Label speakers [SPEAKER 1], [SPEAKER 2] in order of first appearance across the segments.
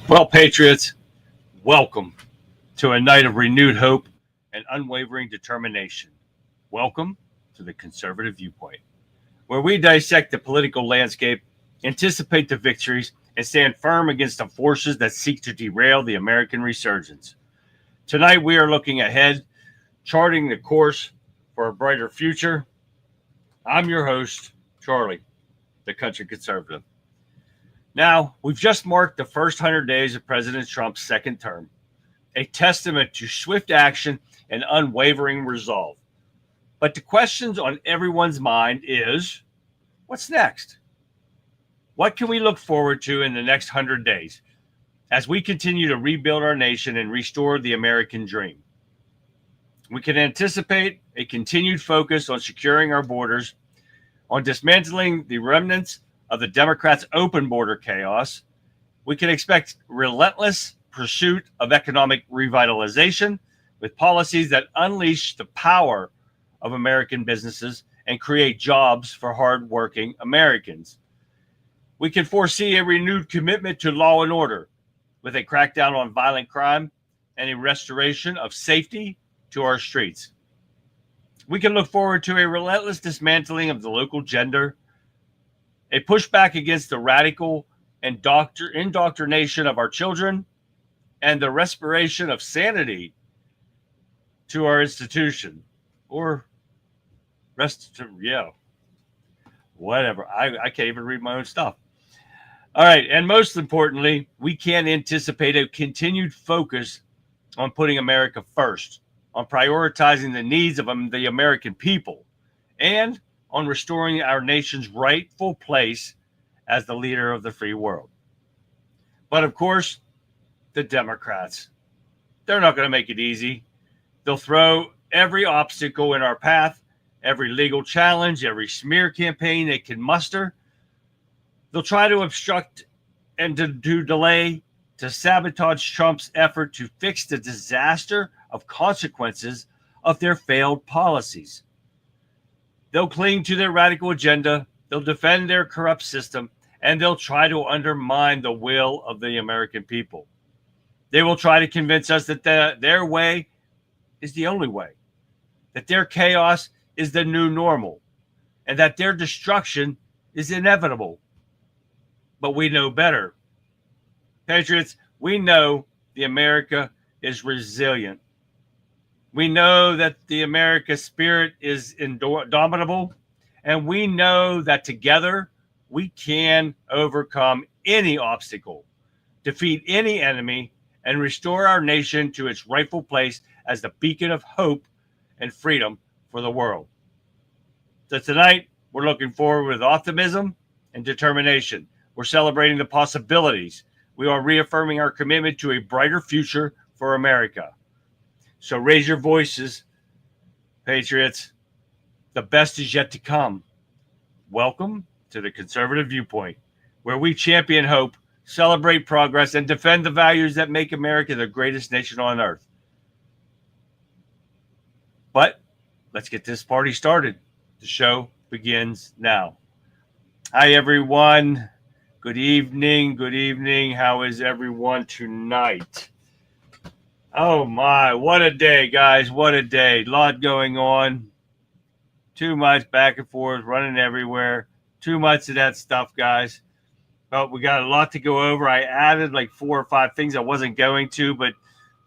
[SPEAKER 1] Well, Patriots, welcome to a night of renewed hope and unwavering determination. Welcome to the Conservative Viewpoint, where we dissect the political landscape, anticipate the victories, and stand firm against the forces that seek to derail the American resurgence. Tonight, we are looking ahead, charting the course for a brighter future. I'm your host, Charlie, the Country Conservative. Now, we've just marked the first 100 days of President Trump's second term, a testament to swift action and unwavering resolve. But the questions on everyone's mind is, what's next? What can we look forward to in the next 100 days as we continue to rebuild our nation and restore the American dream? We can anticipate a continued focus on securing our borders, on dismantling the remnants of the Democrats' open border chaos. We can expect relentless pursuit of economic revitalization with policies that unleash the power of American businesses and create jobs for hardworking Americans. We can foresee a renewed commitment to law and order with a crackdown on violent crime and a restoration of safety to our streets. We can look forward to a relentless dismantling of the local gender, a pushback against the radical indoctrination of our children, and the restoration of sanity to our institution. Or whatever. I can't even read my own stuff. All right, and most importantly, we can anticipate a continued focus on putting America first, on prioritizing the needs of the American people, and on restoring our nation's rightful place as the leader of the free world. But of course, the Democrats, they're not going to make it easy. They'll throw every obstacle in our path, every legal challenge, every smear campaign they can muster. They'll try to obstruct and to delay, to sabotage Trump's effort to fix the disaster of consequences of their failed policies. They'll cling to their radical agenda, they'll defend their corrupt system, and they'll try to undermine the will of the American people. They will try to convince us that their way is the only way, that their chaos is the new normal, and that their destruction is inevitable. But we know better. Patriots, we know the America is resilient. We know that the America spirit is indomitable, and we know that together we can overcome any obstacle, defeat any enemy, and restore our nation to its rightful place as the beacon of hope and freedom for the world. So tonight, we're looking forward with optimism and determination. We're celebrating the possibilities. We are reaffirming our commitment to a brighter future for America. So raise your voices, Patriots. The best is yet to come. Welcome to the Conservative Viewpoint, where we champion hope, celebrate progress, and defend the values that make America the greatest nation on earth. But let's get this party started. The show begins now. Hi, everyone. Good evening. Good evening. How is everyone tonight? Oh, my. What a day, guys. What a day. A lot going on. Too much back and forth, running everywhere. Too much of that stuff, guys. But we got a lot to go over. I added like 4 or 5 things I wasn't going to, but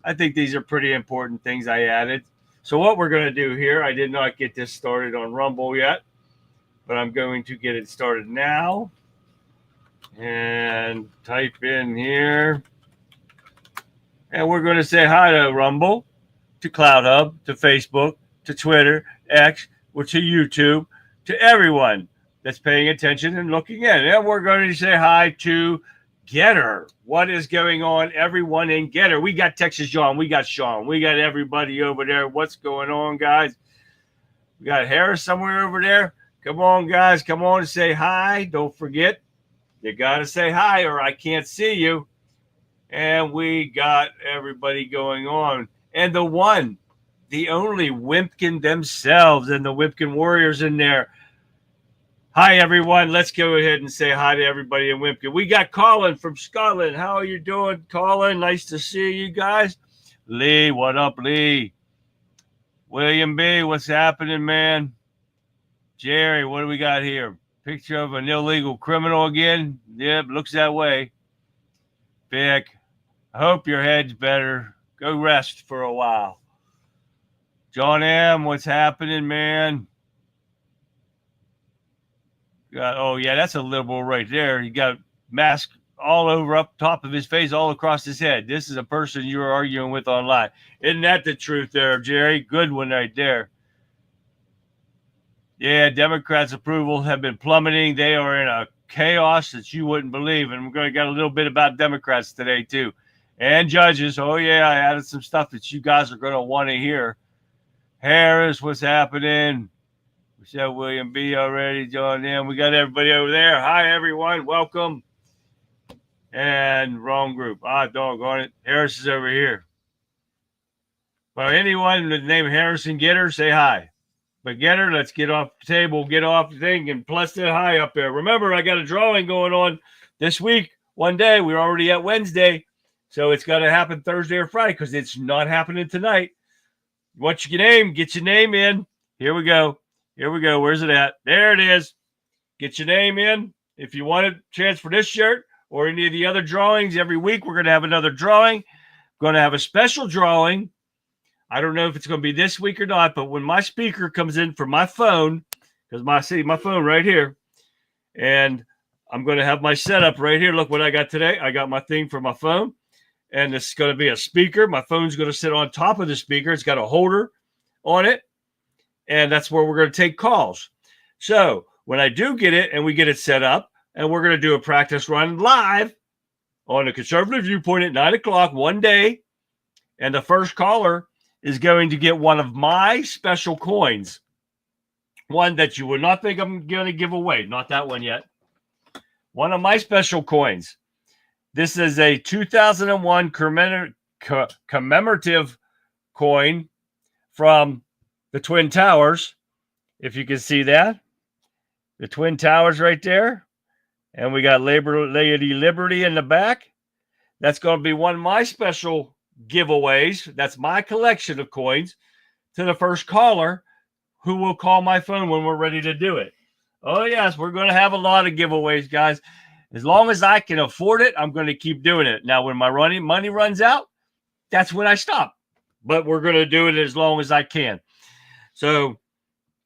[SPEAKER 1] I think these are pretty important things I added. So what we're going to do here, I did not get this started on Rumble yet, but I'm going to get it started now. And type in here. And we're going to say hi to Rumble, to CloudHub, to Facebook, to Twitter, X, or to YouTube, to everyone that's paying attention and looking in. And we're going to say hi to Getter. What is going on, everyone in Getter? We got Texas John. We got Sean. We got everybody over there. What's going on, guys? We got Harris somewhere over there. Come on, guys. Come on and say hi. Don't forget, you got to say hi or I can't see you. And we got everybody going on. And the one, the only Wimpkin themselves and the Wimpkin Warriors in there. Hi, everyone. Let's go ahead and say hi to everybody in Wimpkin. We got Colin from Scotland. How are you doing, Colin? Nice to see you guys. Lee, what up, Lee? William B., what's happening, man? Jerry, what do we got here? Picture of an illegal criminal again? Yep, looks that way. Vic, I hope your head's better. Go rest for a while. John M., what's happening, man? Oh, yeah, that's a liberal right there. He got mask all over up top of his face, all across his head. This is a person you were arguing with online. Isn't that the truth there, Jerry? Good one right there. Yeah, Democrats' approval have been plummeting. They are in a chaos that you wouldn't believe. And we're going to get a little bit about Democrats today, too. And judges. Oh, yeah, I added some stuff that you guys are going to want to hear. Harris, what's happening? We said William B. already, John M. We got everybody over there. Hi, everyone. Welcome. And wrong group. Doggone it. Harris is over here. Well, anyone with the name Harrison Getter, say hi. But Getter, let's get off the table, get off the thing, and plus that hi up there. Remember, I got a drawing going on this week. One day. We're already at Wednesday. So it's got to happen Thursday or Friday because it's not happening tonight. What's your name? Get your name in. Here we go. Where's it at? There it is. Get your name in. If you want a chance for this shirt or any of the other drawings, every week we're going to have another drawing. Going to have a special drawing. I don't know if it's going to be this week or not, but when my speaker comes in for my phone, because my phone right here, and I'm going to have my setup right here. Look what I got today. I got my thing for my phone, and it's going to be a speaker. My phone's going to sit on top of the speaker. It's got a holder on it. And that's where we're going to take calls. So when I do get it and we get it set up, and we're going to do a practice run live on the Conservative Viewpoint at 9 o'clock one day, and the first caller is going to get one of my special coins, one that you would not think I'm going to give away. Not that one yet. One of my special coins. This is a 2001 commemorative coin from the Twin Towers, if you can see that. The Twin Towers right there. And we got Lady Liberty in the back. That's going to be one of my special giveaways. That's my collection of coins to the first caller who will call my phone when we're ready to do it. Oh, yes, we're going to have a lot of giveaways, guys. As long as I can afford it, I'm going to keep doing it. Now, when my money runs out, that's when I stop. But we're going to do it as long as I can. So,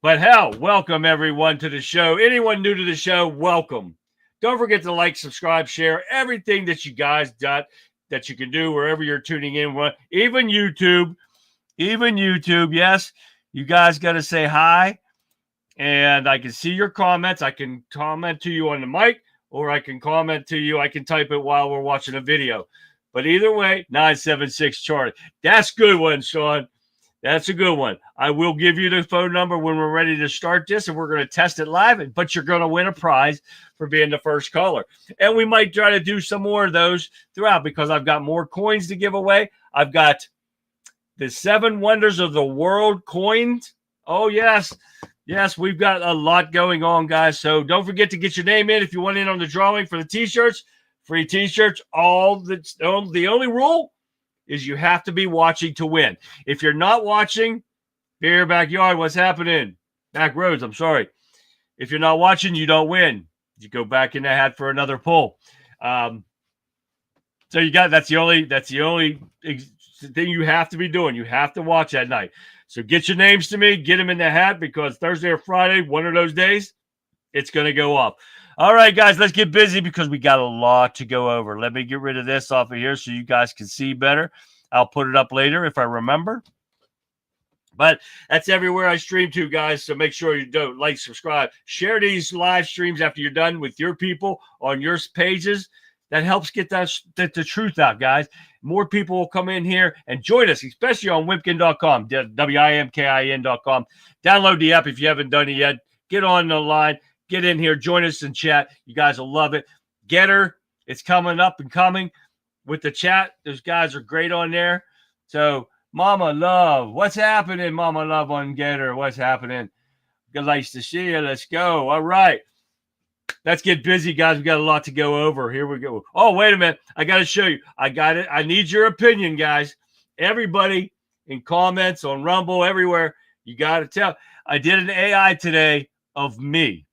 [SPEAKER 1] but hell, welcome everyone to the show. Anyone new to the show, welcome. Don't forget to like, subscribe, share everything that you guys got that you can do wherever you're tuning in. Even YouTube. Yes, you guys got to say hi. And I can see your comments. I can comment to you on the mic, or I can comment to you. I can type it while we're watching a video. But either way, 976 Charlie. That's a good one, Sean. That's a good one. I will give you the phone number when we're ready to start this, and we're going to test it live, but you're going to win a prize for being the first caller. And we might try to do some more of those throughout because I've got more coins to give away. I've got the 7 Wonders of the World coins. Oh, yes. Yes, we've got a lot going on, guys. So don't forget to get your name in if you want in on the drawing for the T-shirts. Free T-shirts. The only rule is you have to be watching to win. If you're not watching, Beer Backyard, what's happening? Back roads, I'm sorry. If you're not watching, you don't win. You go back in the hat for another pull. So you got that's the only thing you have to be doing. You have to watch at night. So get your names to me, get them in the hat because Thursday or Friday, one of those days, it's going to go off. All right, guys, let's get busy because we got a lot to go over. Let me get rid of this off of here so you guys can see better. I'll put it up later if I remember. But that's everywhere I stream to, guys. So make sure you do like, subscribe, share these live streams after you're done with your people on your pages. That helps get the truth out, guys. More people will come in here and join us, especially on Wimkin.com, WIMKIN.com. Download the app if you haven't done it yet. Get on the line. Get in here. Join us in chat. You guys will love it. Getter, it's coming up and coming with the chat. Those guys are great on there. So, Mama Love, what's happening, Mama Love on Getter? What's happening? Good, nice to see you. Let's go. All right. Let's get busy, guys. We got a lot to go over. Here we go. Oh, wait a minute. I got to show you. I got it. I need your opinion, guys. Everybody in comments on Rumble, everywhere, you got to tell. I did an AI today of me.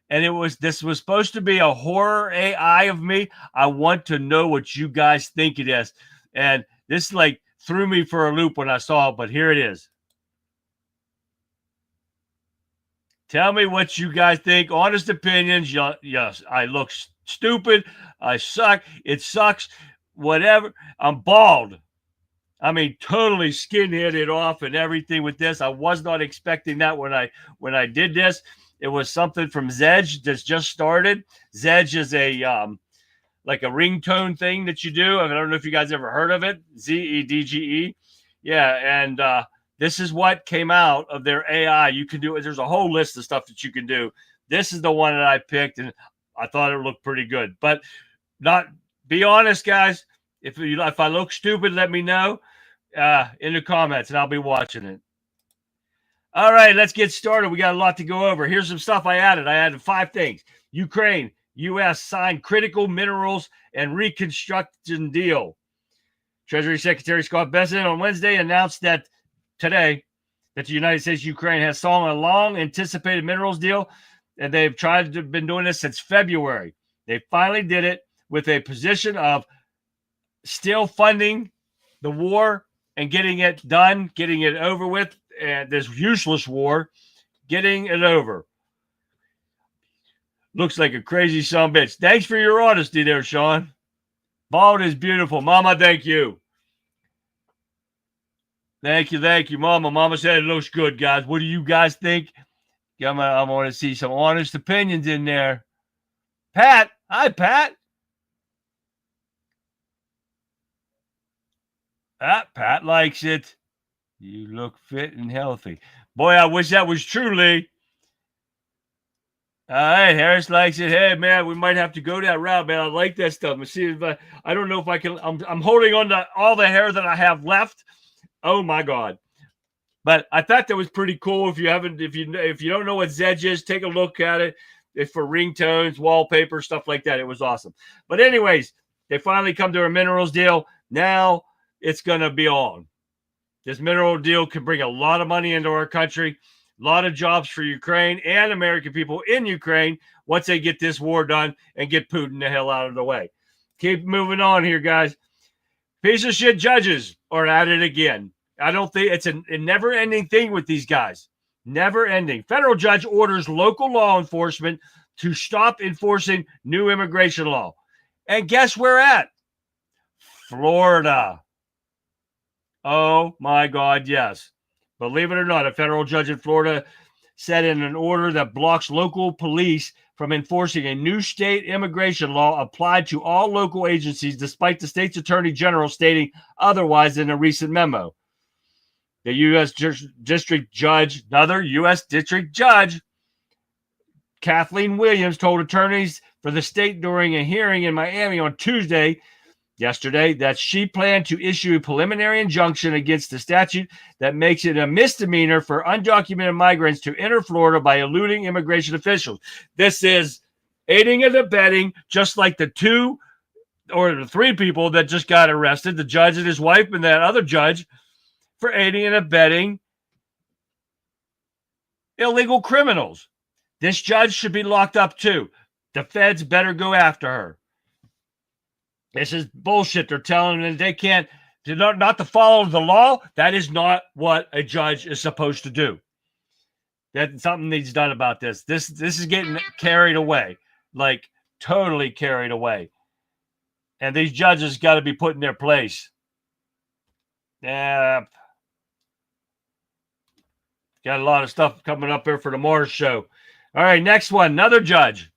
[SPEAKER 1] And this was supposed to be a horror AI of me. I want to know what you guys think it is. And this like threw me for a loop when I saw it, but here it is. Tell me what you guys think. Honest opinions. Yes, I look stupid. I suck. It sucks. Whatever. I'm bald. I mean, totally skinheaded off and everything with this. I was not expecting that when I did this. It was something from Zedge that's just started. Zedge is a like a ringtone thing that you do. I don't know if you guys ever heard of it. Zedge. Yeah, and this is what came out of their AI. You can do it. There's a whole list of stuff that you can do. This is the one that I picked, and I thought it looked pretty good. But be honest, guys. If I look stupid, let me know in the comments, and I'll be watching it. All right, let's get started. We got a lot to go over. Here's some stuff I added. I added 5 things. Ukraine, U.S. signed critical minerals and reconstruction deal. Treasury Secretary Scott Bessent on Wednesday announced today that the United States and Ukraine has signed a long-anticipated minerals deal, and they've been doing this since February. They finally did it with a position of still funding the war and getting it done, getting it over with, and this useless war, getting it over. Looks like a crazy son of a bitch. Thanks for your honesty there, Sean. Bald is beautiful. Mama, thank you. Thank you, Mama. Mama said it looks good, guys. What do you guys think? I want to see some honest opinions in there. Pat. Hi, Pat. Pat likes it. You look fit and healthy. Boy, I wish that was true, Lee. All right, Harris likes it. Hey, man, we might have to go that route, man. I like that stuff. Let's see if I don't know if I can. I'm holding on to all the hair that I have left. Oh my God! But I thought that was pretty cool. If you don't know what Zedge is, take a look at it. It's for ringtones, wallpaper, stuff like that. It was awesome. But anyways, they finally come to a minerals deal. Now it's gonna be on. This mineral deal can bring a lot of money into our country, a lot of jobs for Ukraine and American people in Ukraine once they get this war done and get Putin the hell out of the way. Keep moving on here, guys. Piece of shit judges are at it again. I don't think it's a never-ending thing with these guys. Never-ending. Federal judge orders local law enforcement to stop enforcing new immigration law. And guess where at? Florida. Oh, my God, yes. Believe it or not, a federal judge in Florida said in an order that blocks local police from enforcing a new state immigration law applied to all local agencies, despite the state's attorney general stating otherwise in a recent memo. The U.S. District Judge, another U.S. District Judge, Kathleen Williams, told attorneys for the state during a hearing in Miami on yesterday, that she planned to issue a preliminary injunction against the statute that makes it a misdemeanor for undocumented migrants to enter Florida by eluding immigration officials. This is aiding and abetting, just like the 2 or the 3 people that just got arrested, the judge and his wife and that other judge, for aiding and abetting illegal criminals. This judge should be locked up too. The feds better go after her. This is bullshit. They're telling them they can't, not to follow the law. That is not what a judge is supposed to do. That something needs done about this. This is getting carried away, like totally carried away. And these judges got to be put in their place. Yeah. Got a lot of stuff coming up here for the Mars show. All right, next one. Another judge.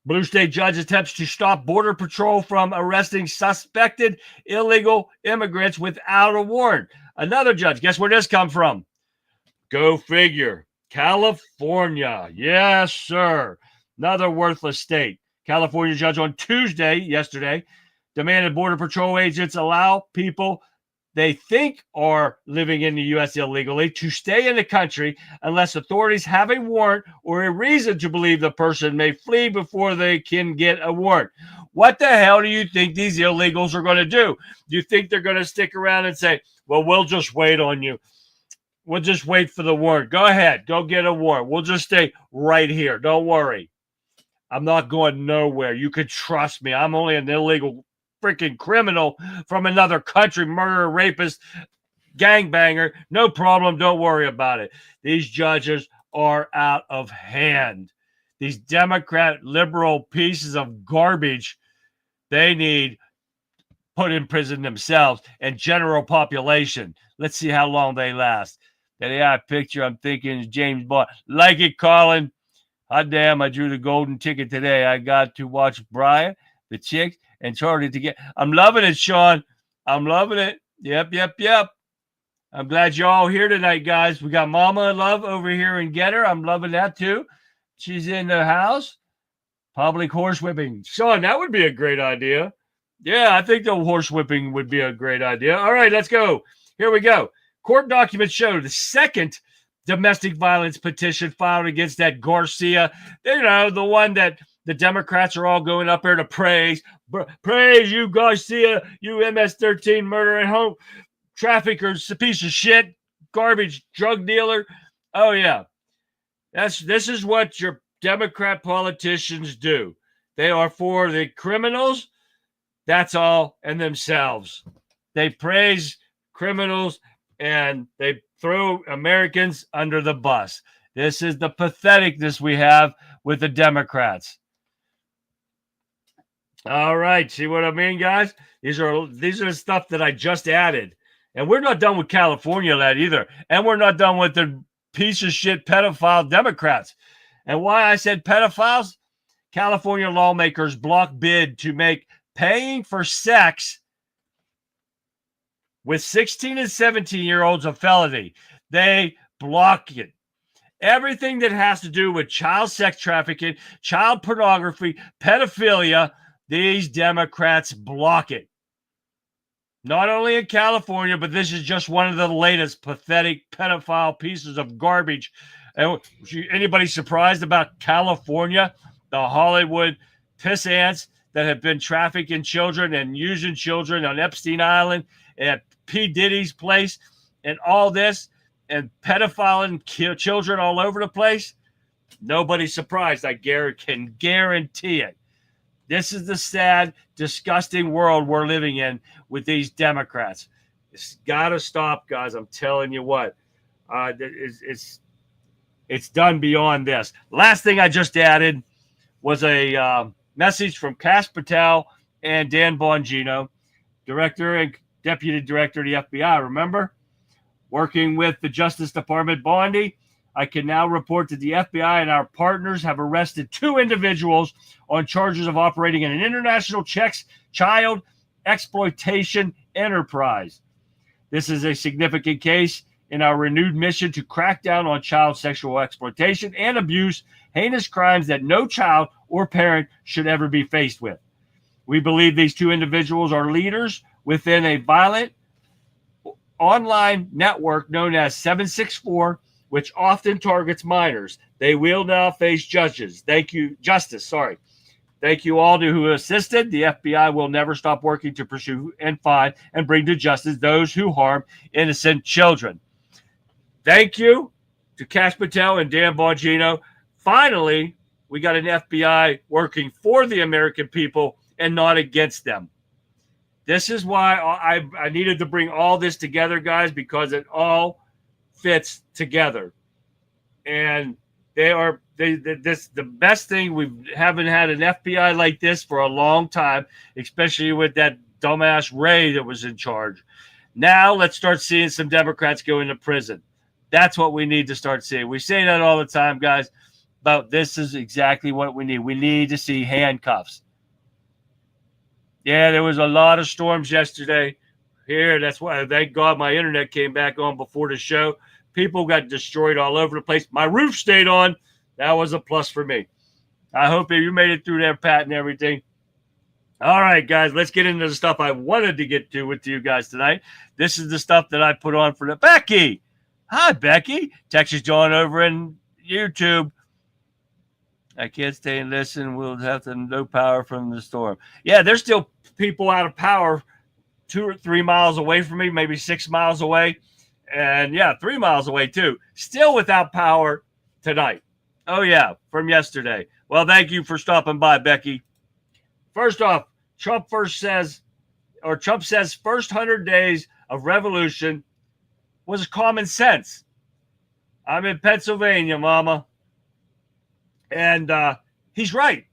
[SPEAKER 1] Blue State judge attempts to stop Border Patrol from arresting suspected illegal immigrants without a warrant. Another judge. Guess where this come from? Go figure. California. Yes, sir. Another worthless state. California judge on yesterday, demanded Border Patrol agents allow people they think are living in the U.S. illegally to stay in the country unless authorities have a warrant or a reason to believe the person may flee before they can get a warrant. What the hell do you think these illegals are going to do? Do you think they're going to stick around and say, well, we'll just wait on you? We'll just wait for the warrant. Go ahead. Go get a warrant. We'll just stay right here. Don't worry. I'm not going nowhere. You can trust me. I'm only an illegal freaking criminal from another country, murderer, rapist, gangbanger. No problem. Don't worry about it. These judges are out of hand. These Democrat liberal pieces of garbage, they need put in prison themselves and general population. Let's see how long they last. That AI picture I'm thinking is James Bond. Like it, Colin. Hot damn, I drew the golden ticket today. I got to watch Brian, the chicks, and Charlie to get. I'm loving it, Sean. I'm loving it. Yep. I'm glad you're all here tonight, guys. We got Mama Love over here in Getter. I'm loving that too. She's in the house. Public horsewhipping. Sean, that would be a great idea. Yeah, I think the horsewhipping would be a great idea. All right, let's go. Here we go. Court documents show the second domestic violence petition filed against that Garcia, the one that the Democrats are all going up there to praise. Praise you, Garcia, you MS-13 murderer and home traffickers, a piece of shit, garbage drug dealer. Oh, yeah. This is what your Democrat politicians do. They are for the criminals, that's all, and themselves. They praise criminals and they throw Americans under the bus. This is the patheticness we have with the Democrats. All right, see what I mean, guys? These are the stuff that I just added. And we're not done with California yet either. And we're not done with the piece of shit pedophile Democrats. And why I said pedophiles? California lawmakers block bid to make paying for sex with 16 and 17-year-olds a felony. They block it. Everything that has to do with child sex trafficking, child pornography, pedophilia, these Democrats block it. Not only in California, but this is just one of the latest pathetic pedophile pieces of garbage. Anybody surprised about California? The Hollywood piss ants that have been trafficking children and using children on Epstein Island at P. Diddy's place and all this and pedophiling children all over the place? Nobody's surprised. I can guarantee it. This is the sad, disgusting world we're living in with these Democrats. It's got to stop, guys. I'm telling you what. It's done beyond this. Last thing I just added was a message from Kash Patel and Dan Bongino, Director and Deputy Director of the FBI. Remember? Working with the Justice Department, Bondi, I can now report that the FBI and our partners have arrested 2 individuals on charges of operating an international child exploitation enterprise. This is a significant case in our renewed mission to crack down on child sexual exploitation and abuse, heinous crimes that no child or parent should ever be faced with. We believe these 2 individuals are leaders within a violent online network known as 764, which often targets minors. They will now face justice. Thank you all to who assisted. The FBI will never stop working to pursue and find and bring to justice those who harm innocent children. Thank you to Kash Patel and Dan Bongino. Finally, we got an FBI working for the American people and not against them. This is why I needed to bring all this together, guys, because it all fits together. And the best thing. We haven't had an FBI like this for a long time, especially with that dumbass Ray that was in charge. Now let's start seeing some Democrats go into prison. That's what we need to start seeing. We say that all the time, guys, but this is exactly what we need. We need to see handcuffs. Yeah, there was a lot of storms yesterday here. That's why, thank God, my internet came back on before the show. People got destroyed all over the place. My roof stayed on. That was a plus for me. I hope you made it through there, Pat, and everything. All right, guys, let's get into the stuff I wanted to get to with you guys tonight. This is the stuff that I put on for the Becky. Hi, Becky. Texas John over in YouTube. I can't stay and listen. We'll have to no power from the storm. Yeah, there's still people out of power 2 or 3 miles away from me, maybe 6 miles away. And yeah, 3 miles away too. Still without power tonight. Oh, yeah, from yesterday. Well, thank you for stopping by, Becky. First off, Trump says first 100 days of revolution was common sense. I'm in Pennsylvania, mama. And he's right.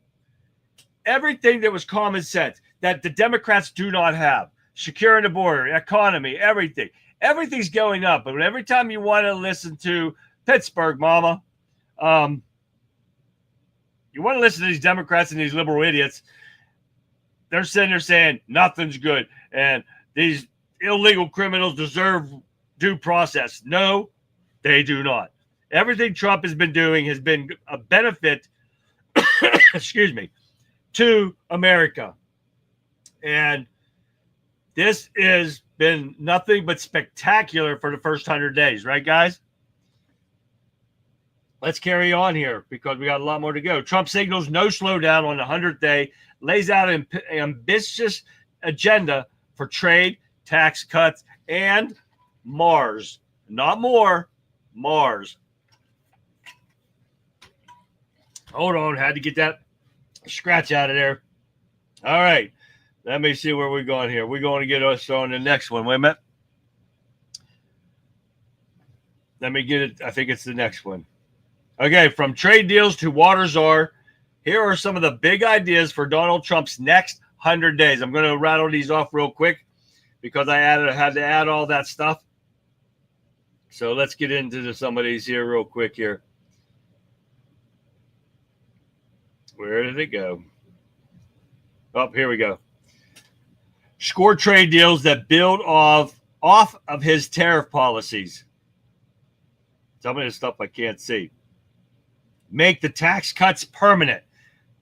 [SPEAKER 1] Everything that was common sense that the Democrats do not have, securing the border, economy, everything. Everything's going up. But every time you want to listen to Pittsburgh, mama, you want to listen to these Democrats and these liberal idiots, they're sitting there saying nothing's good and these illegal criminals deserve due process. No, they do not. Everything Trump has been doing has been a benefit, excuse me, to America. And this has been nothing but spectacular for the first 100 days, right, guys? Let's carry on here because we got a lot more to go. Trump signals no slowdown on the 100th day, lays out an ambitious agenda for trade, tax cuts, and Mars. Not more, Mars. Hold on, had to get that scratch out of there. All right, let me see where we're going here. We're going to get us on the next one. Wait a minute. Let me get it. I think it's the next one. Okay, from trade deals to water czar, here are some of the big ideas for Donald Trump's next 100 days. I'm going to rattle these off real quick because I had to add all that stuff. So let's get into some of these here real quick here. Where did it go? Oh, here we go. Score trade deals that build off of his tariff policies. Some of this stuff I can't see. Make the tax cuts permanent.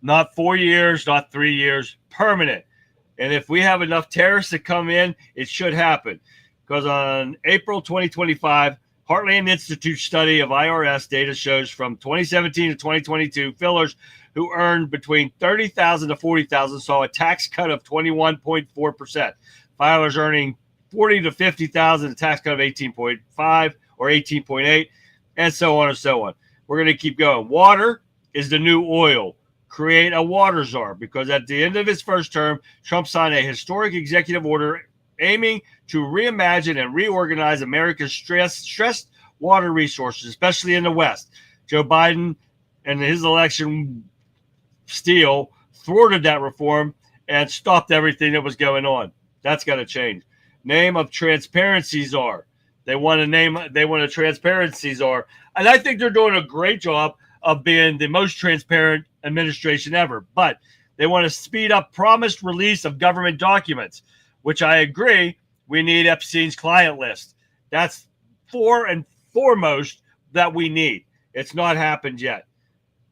[SPEAKER 1] Not 4 years, not 3 years, permanent. And if we have enough tariffs to come in, it should happen. Because on April 2025, Heartland Institute study of IRS data shows from 2017 to 2022, fillers who earned between $30,000 to $40,000 saw a tax cut of 21.4%. Filers earning $40,000 to $50,000, a tax cut of 18.5 or 18.8, and so on and so on. We're going to keep going. Water is the new oil. Create a water czar, because at the end of his first term, Trump signed a historic executive order aiming to reimagine and reorganize America's stressed water resources, especially in the West. Joe Biden and his election steal thwarted that reform and stopped everything that was going on. That's got to change. Name of transparency czar. They want a transparency czar. And I think they're doing a great job of being the most transparent administration ever. But they want to speed up promised release of government documents, which I agree we need Epstein's client list. That's fore and foremost that we need. It's not happened yet.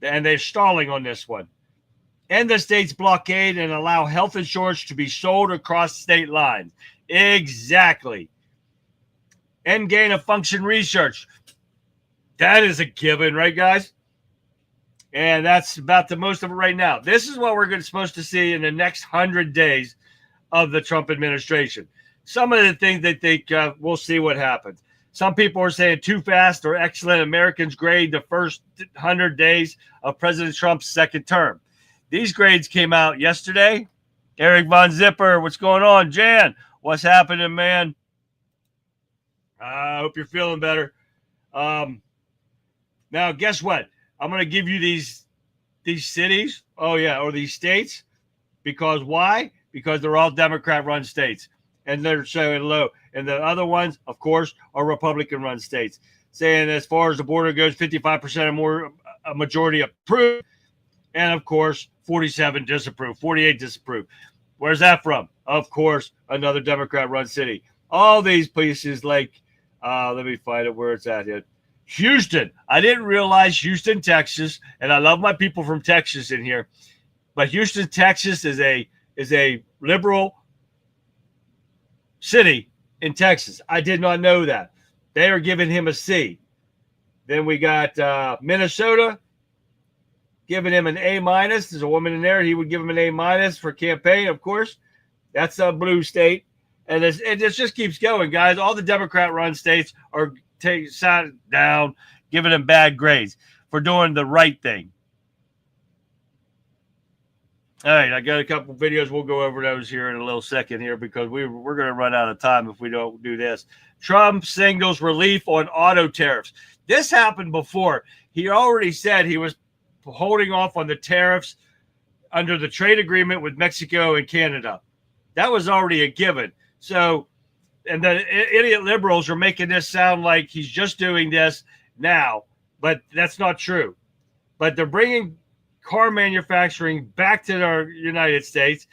[SPEAKER 1] And they're stalling on this one. End the state's blockade and allow health insurance to be sold across state lines. Exactly. End gain of function research. That is a given, right, guys? And that's about the most of it right now. This is what we're supposed to see in the next 100 days of the Trump administration. Some of the things they think we'll see what happens. Some people are saying too fast or excellent. Americans grade the first 100 days of President Trump's second term. These grades came out yesterday. Eric Von Zipper, what's going on? Jan, what's happening, man? I hope you're feeling better. Now, guess what? I'm going to give you these cities. Oh, yeah, or these states. Because why? Because they're all Democrat-run states. And they're showing low. And the other ones, of course, are Republican-run states. Saying as far as the border goes, 55% or more, a majority approve. And, of course, 47 disapprove, 48 disapprove. Where's that from? Of course, another Democrat-run city. All these places like, let me find it where it's at here. Houston. I didn't realize Houston, Texas, and I love my people from Texas in here, but Houston, Texas is a is a liberal city in Texas. I did not know that. They are giving him a C. Then we got Minnesota giving him an A minus. There's a woman in there. He would give him an A minus for campaign, of course. That's a blue state. And it just keeps going, guys. All the Democrat-run states are sat down, giving them bad grades for doing the right thing. All right, I got a couple videos. We'll go over those here in a little second here because we're going to run out of time if we don't do this. Trump signals relief on auto tariffs. This happened before. He already said he was holding off on the tariffs under the trade agreement with Mexico and Canada. That was already a given. So, and the idiot liberals are making this sound like he's just doing this now, but that's not true. But they're bringing car manufacturing back to our United States,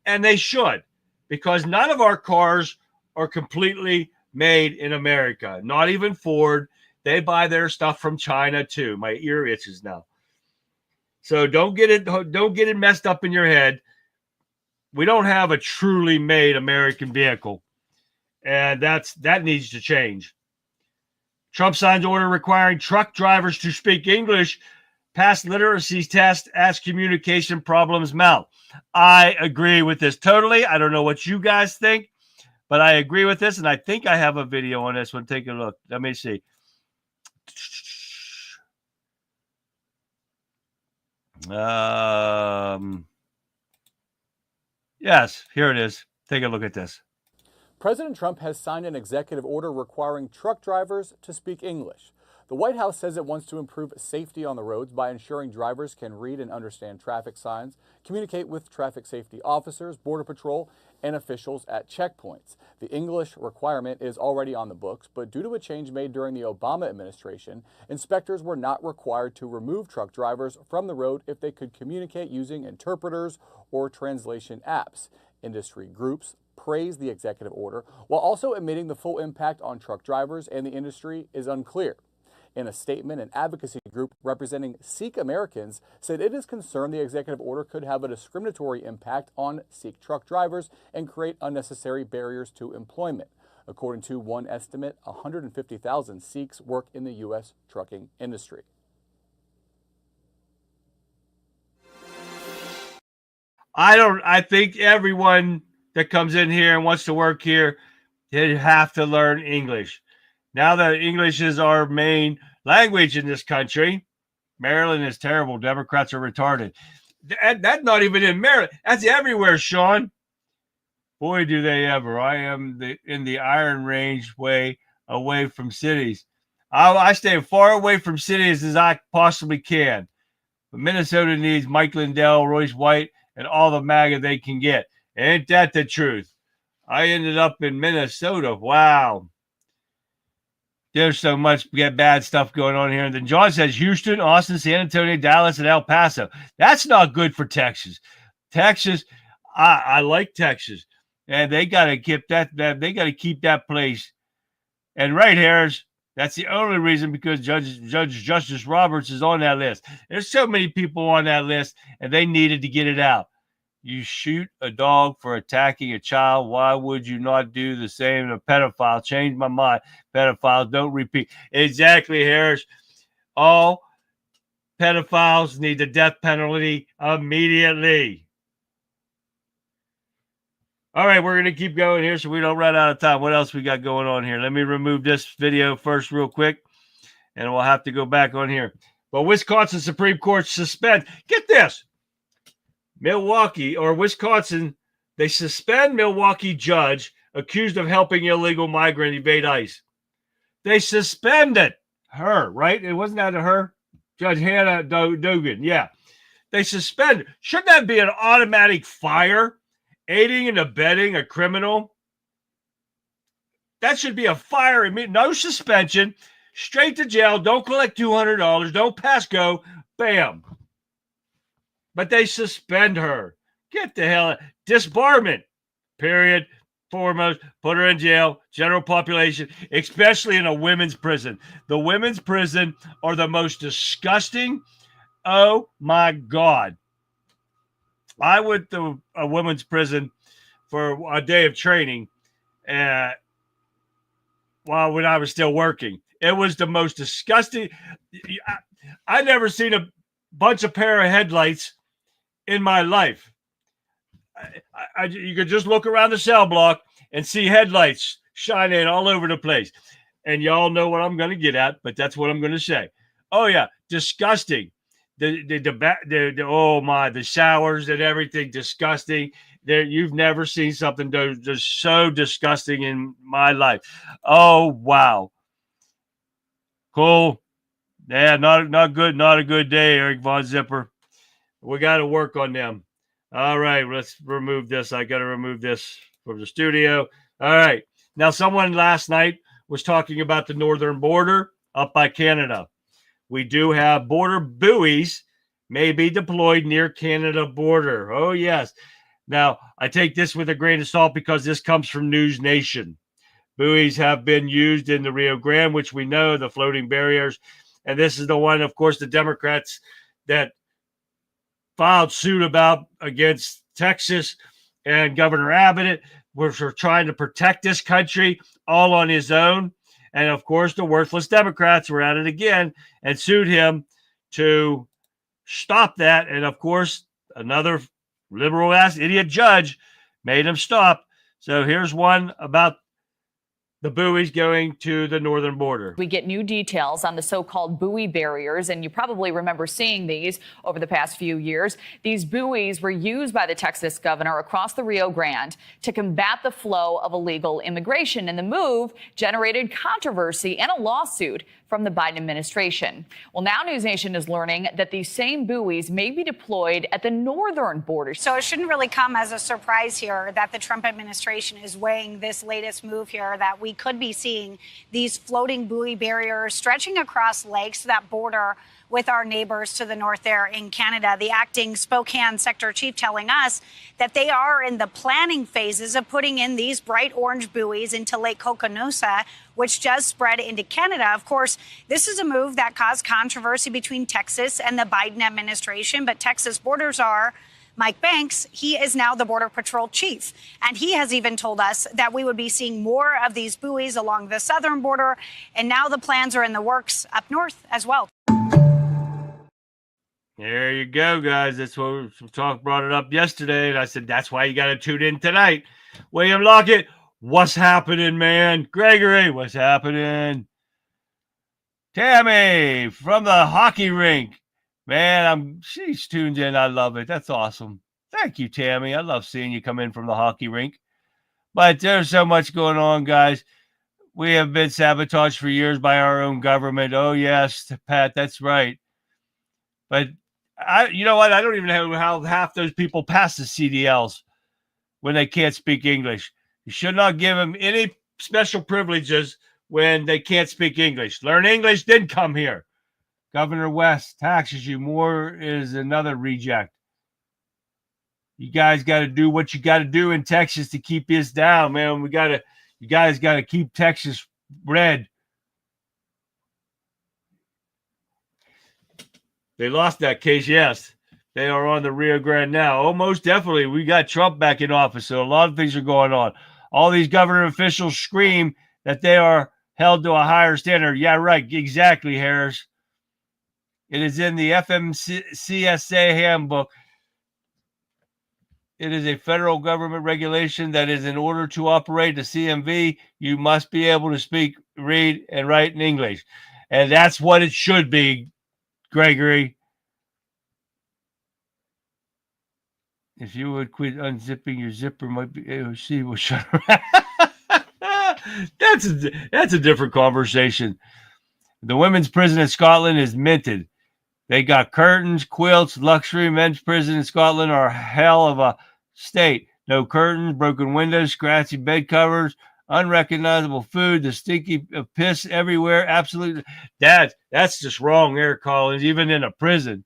[SPEAKER 1] and they should, because none of our cars are completely made in America. Not even Ford. They buy their stuff from China too. My ear itches now. So don't get it messed up in your head. We don't have a truly made American vehicle, and that needs to change. Trump signs order requiring truck drivers to speak English. Past literacy test as communication problems mount. I agree with this totally. I don't know what you guys think, but I agree with this, and I think I have a video on this one. Take a look. Let me see. Yes, here it is. Take a look at this.
[SPEAKER 2] President Trump has signed an executive order requiring truck drivers to speak English. The White House says it wants to improve safety on the roads by ensuring drivers can read and understand traffic signs, communicate with traffic safety officers, Border Patrol, and officials at checkpoints. The English requirement is already on the books, but due to a change made during the Obama administration, inspectors were not required to remove truck drivers from the road if they could communicate using interpreters or translation apps. Industry groups praised the executive order, while also admitting the full impact on truck drivers and the industry is unclear. In a statement, an advocacy group representing Sikh Americans said it is concerned the executive order could have a discriminatory impact on Sikh truck drivers and create unnecessary barriers to employment. According to one estimate, 150,000 Sikhs work in the U.S. trucking industry.
[SPEAKER 1] I think everyone that comes in here and wants to work here, they have to learn English. Now that English is our main language in this country, Maryland is terrible. Democrats are retarded. That's not even in Maryland. That's everywhere, Sean. Boy, do they ever. I am in the Iron Range way away from cities. I stay far away from cities as I possibly can. But Minnesota needs Mike Lindell, Royce White, and all the MAGA they can get. Ain't that the truth? I ended up in Minnesota. Wow. There's so much bad stuff going on here. And then John says Houston, Austin, San Antonio, Dallas, and El Paso. That's not good for Texas. Texas, I like Texas. And they got to keep that they got to keep that place. And right, Harris, that's the only reason, because Judge Justice Roberts is on that list. There's so many people on that list, and they needed to get it out. You shoot a dog for attacking a child. Why would you not do the same to a pedophile? Change my mind. Pedophiles don't repeat. Exactly, Harris. All pedophiles need the death penalty immediately. All right, we're going to keep going here so we don't run out of time. What else we got going on here? Let me remove this video first real quick, and we'll have to go back on here. But Wisconsin Supreme Court suspend. Get this. Milwaukee or Wisconsin, they suspend Milwaukee judge accused of helping illegal migrant evade ICE. They suspended her, right? It wasn't that her? Judge Hannah Dugan, yeah. They suspended. Shouldn't that be an automatic fire? Aiding and abetting a criminal? That should be a fire. No suspension. Straight to jail. Don't collect $200. Don't pass go. Bam. But they suspend her. Get the hell out. Disbarment, period. Foremost, put her in jail. General population, especially in a women's prison. The women's prison are the most disgusting. Oh, my God. I went to a women's prison for a day of training when I was still working. It was the most disgusting. I never seen a bunch of pair of headlights in my life. You could just look around the cell block and see headlights shining all over the place. And y'all know what I'm going to get at, but that's what I'm going to say. Oh yeah, disgusting. The showers and everything, disgusting. You've never seen something just so disgusting in my life. Oh wow, cool. Yeah, not good. Not a good day, Eric Von Zipper. We got to work on them. All right, let's remove this. I got to remove this from the studio. All right. Now, someone last night was talking about the northern border up by Canada. We do have border buoys may be deployed near Canada border. Oh, yes. Now, I take this with a grain of salt because this comes from News Nation. Buoys have been used in the Rio Grande, which we know, the floating barriers. And this is the one, of course, the Democrats that filed suit about against Texas and Governor Abbott was trying to protect this country all on his own. And of course, the worthless Democrats were at it again and sued him to stop that. And of course, another liberal ass idiot judge made him stop. So here's one about the buoys going to the northern border.
[SPEAKER 3] We get new details on the so-called buoy barriers, and you probably remember seeing these over the past few years. These buoys were used by the Texas governor across the Rio Grande to combat the flow of illegal immigration, and the move generated controversy and a lawsuit from the Biden administration. Well, now News Nation is learning that these same buoys may be deployed at the northern border.
[SPEAKER 4] So it shouldn't really come as a surprise here that the Trump administration is weighing this latest move here, that we could be seeing these floating buoy barriers stretching across lakes that border with our neighbors to the north there in Canada. The acting Spokane sector chief telling us that they are in the planning phases of putting in these bright orange buoys into Lake Kokonosa, which does spread into Canada. Of course, this is a move that caused controversy between Texas and the Biden administration, but Texas border czar Mike Banks, he is now the Border Patrol chief. And he has even told us that we would be seeing more of these buoys along the southern border. And now the plans are in the works up north as well.
[SPEAKER 1] There you go, guys. That's what some talk brought it up yesterday. And I said, that's why you got to tune in tonight. William Lockett, what's happening, man? Gregory, what's happening? Tammy from the hockey rink. Man, she's tuned in. I love it. That's awesome. Thank you, Tammy. I love seeing you come in from the hockey rink. But there's so much going on, guys. We have been sabotaged for years by our own government. Oh, yes, Pat, that's right. But you know what? I don't even know how half those people pass the CDLs when they can't speak English. You should not give them any special privileges when they can't speak English. Learn English, then come here. Governor West taxes you more is another reject. You guys got to do what you got to do in Texas to keep this down, man. You guys got to keep Texas red. They lost that case, yes. They are on the Rio Grande now. Oh, most definitely. We got Trump back in office, so a lot of things are going on. All these government officials scream that they are held to a higher standard. Yeah, right. Exactly, Harris. It is in the FMCSA handbook. It is a federal government regulation that is in order to operate the CMV, you must be able to speak, read, and write in English. And that's what it should be, Gregory. If you would quit unzipping your zipper, might be AOC will shut her. That's a different conversation. The women's prison in Scotland is minted. They got curtains, quilts, luxury. Men's prison in Scotland are hell of a state. No curtains, broken windows, scratchy bed covers, unrecognizable food, the stinky piss everywhere. Absolutely. That's just wrong there, Collins, even in a prison.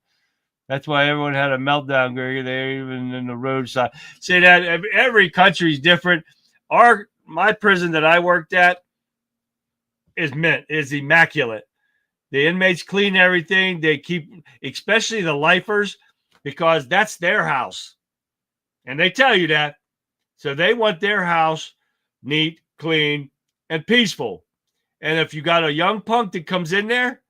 [SPEAKER 1] That's why everyone had a meltdown, Gregory. They're even in the roadside. See that every country is different. My prison that I worked at is immaculate. The inmates clean everything. They keep, especially the lifers, because that's their house. And they tell you that. So they want their house neat, clean, and peaceful. And if you got a young punk that comes in there,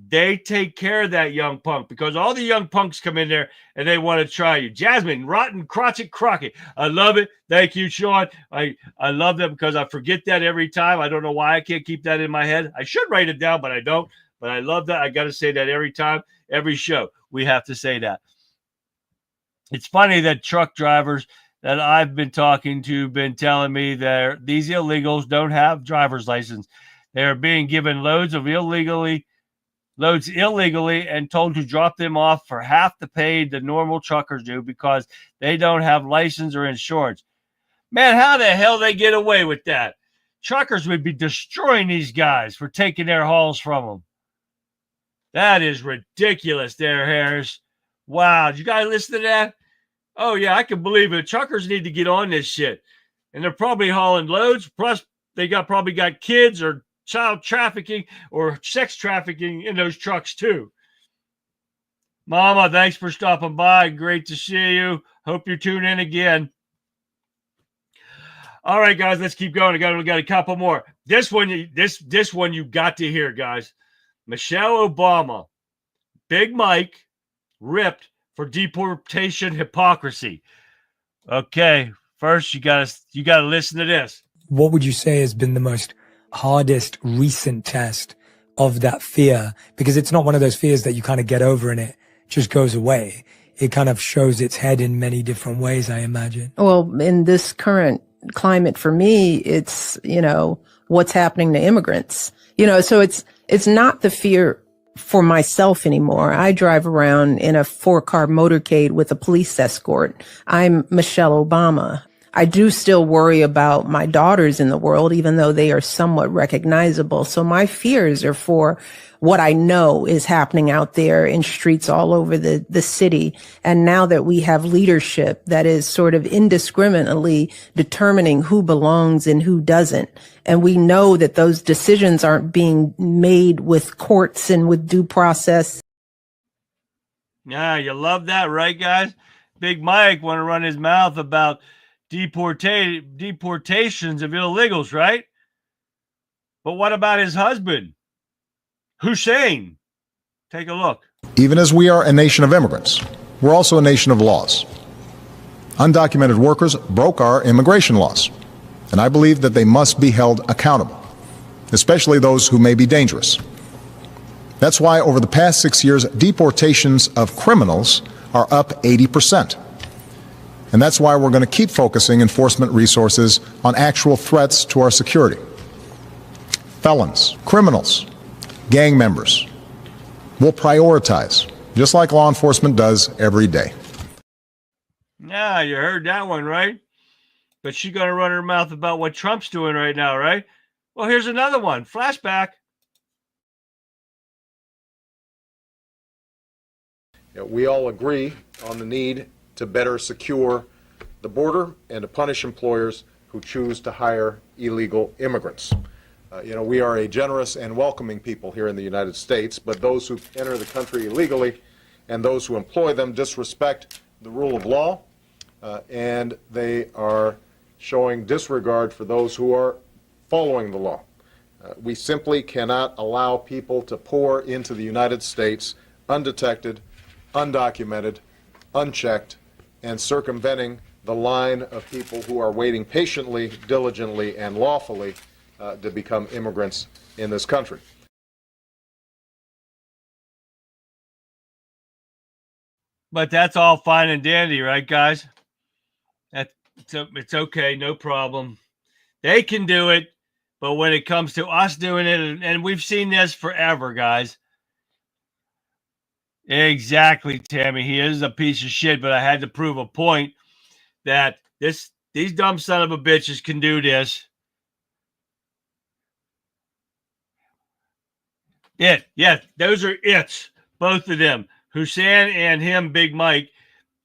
[SPEAKER 1] they take care of that young punk, because all the young punks come in there and they want to try you. Jasmine, Rotten, Crotchet, Crockett. I love it. Thank you, Sean. I love that because I forget that every time. I don't know why I can't keep that in my head. I should write it down, but I don't. But I love that. I got to say that every time, every show. We have to say that. It's funny that truck drivers that I've been talking to been telling me that these illegals don't have driver's license. They're being given loads illegally and told to drop them off for half the pay the normal truckers do because they don't have license or insurance. Man, how the hell they get away with that? Truckers would be destroying these guys for taking their hauls from them. That is ridiculous there, Harris. Wow, did you guys listen to that? Oh, yeah, I can believe it. Truckers need to get on this shit. And they're probably hauling loads. Plus, they probably got kids or child trafficking or sex trafficking in those trucks, too. Mama, thanks for stopping by. Great to see you. Hope you tune in again. All right, guys, let's keep going. We got a couple more. This one you got to hear, guys. Michelle Obama, Big Mike, ripped for deportation hypocrisy. Okay, first you gotta listen to this.
[SPEAKER 5] What would you say has been the most hardest recent test of that fear? Because it's not one of those fears that you kind of get over and it just goes away. It kind of shows its head in many different ways, I imagine.
[SPEAKER 6] Well, in this current climate for me, it's, what's happening to immigrants. So it's not the fear for myself anymore. I drive around in a 4-car motorcade with a police escort. I'm Michelle Obama. I do still worry about my daughters in the world, even though they are somewhat recognizable. So my fears are for what I know is happening out there in streets all over the city. And now that we have leadership that is sort of indiscriminately determining who belongs and who doesn't, and we know that those decisions aren't being made with courts and with due process.
[SPEAKER 1] Yeah, you love that, right, guys? Big Mike want to run his mouth about deportations of illegals, right? But what about his husband, Hussein? Take a look.
[SPEAKER 7] Even as we are a nation of immigrants, we're also a nation of laws. Undocumented workers broke our immigration laws, and I believe that they must be held accountable, especially those who may be dangerous. That's why over the past 6 years, deportations of criminals are up 80%. And that's why we're going to keep focusing enforcement resources on actual threats to our security. Felons, criminals, gang members. We'll prioritize, just like law enforcement does every day.
[SPEAKER 1] Yeah, you heard that one, right? But she's going to run her mouth about what Trump's doing right now, right? Well, here's another one. Flashback.
[SPEAKER 8] We all agree on the need to better secure the border and to punish employers who choose to hire illegal immigrants. We are a generous and welcoming people here in the United States, but those who enter the country illegally and those who employ them disrespect the rule of law, and they are showing disregard for those who are following the law. We simply cannot allow people to pour into the United States undetected, undocumented, unchecked, and circumventing the line of people who are waiting patiently, diligently, and lawfully to become immigrants in this country.
[SPEAKER 1] But that's all fine and dandy, right, guys? It's okay, no problem. They can do it, but when it comes to us doing it, and we've seen this forever, guys. Exactly, Tammy. He is a piece of shit, but I had to prove a point that these dumb son of a bitches can do this. Those are it's. Both of them. Hussein and him, Big Mike.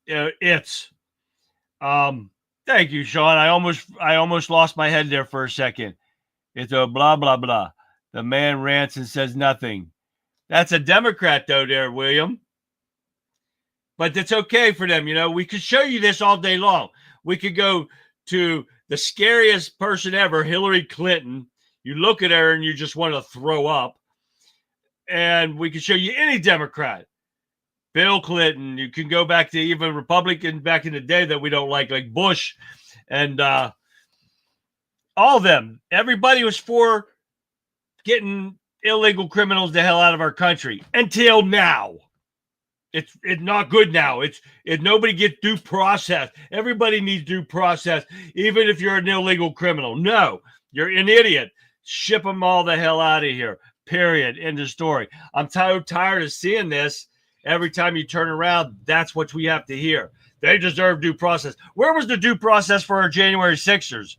[SPEAKER 1] It's. Thank you, Sean. I almost lost my head there for a second. It's a blah, blah, blah. The man rants and says nothing. That's a Democrat, though, there, William. But it's okay for them. You know, we could show you this all day long. We could go to the scariest person ever, Hillary Clinton. You look at her and you just want to throw up. And we could show you any Democrat. Bill Clinton. You can go back to even Republican back in the day that we don't like Bush. And all of them. Everybody was for getting illegal criminals the hell out of our country until now. It's not good now. Nobody gets due process. Everybody needs due process, even if you're an illegal criminal. No, you're an idiot. Ship them all the hell out of here. Period. End of story. I'm tired of seeing this. Every time you turn around, that's what we have to hear. They deserve due process. Where was the due process for our January 6ers?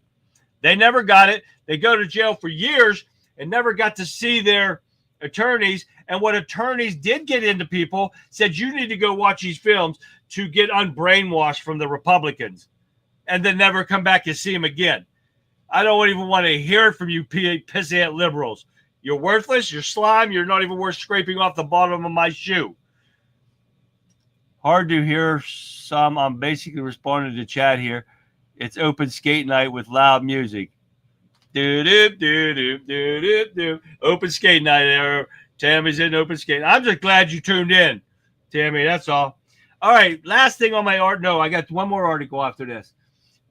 [SPEAKER 1] They never got it. They go to jail for years and never got to see their attorneys. And what attorneys did get into people said, you need to go watch these films to get unbrainwashed from the Republicans, and then never come back and see them again. I don't even want to hear it from you pissant liberals. You're worthless. You're slime. You're not even worth scraping off the bottom of my shoe. Hard to hear some. I'm basically responding to chat here. It's open skate night with loud music. Open skate night. Tammy's in open skate. I'm just glad you tuned in, Tammy. That's all. All right. Last thing on my art. No, I got one more article after this.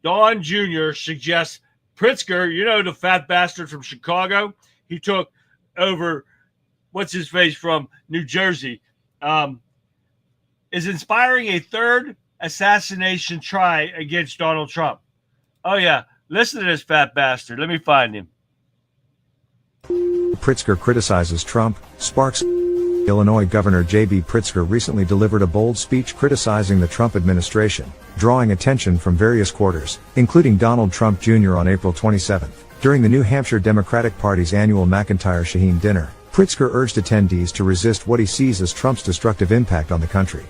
[SPEAKER 1] Don Jr. suggests Pritzker, you know, the fat bastard from Chicago. He took over, what's his face, from New Jersey, is inspiring a third assassination try against Donald Trump. Oh, yeah. Listen to this fat bastard. Let me find him.
[SPEAKER 9] Pritzker criticizes Trump, sparks. Illinois Governor J.B. Pritzker recently delivered a bold speech criticizing the Trump administration, drawing attention from various quarters, including Donald Trump Jr. on April 27. During the New Hampshire Democratic Party's annual McIntyre-Shaheen dinner, Pritzker urged attendees to resist what he sees as Trump's destructive impact on the country.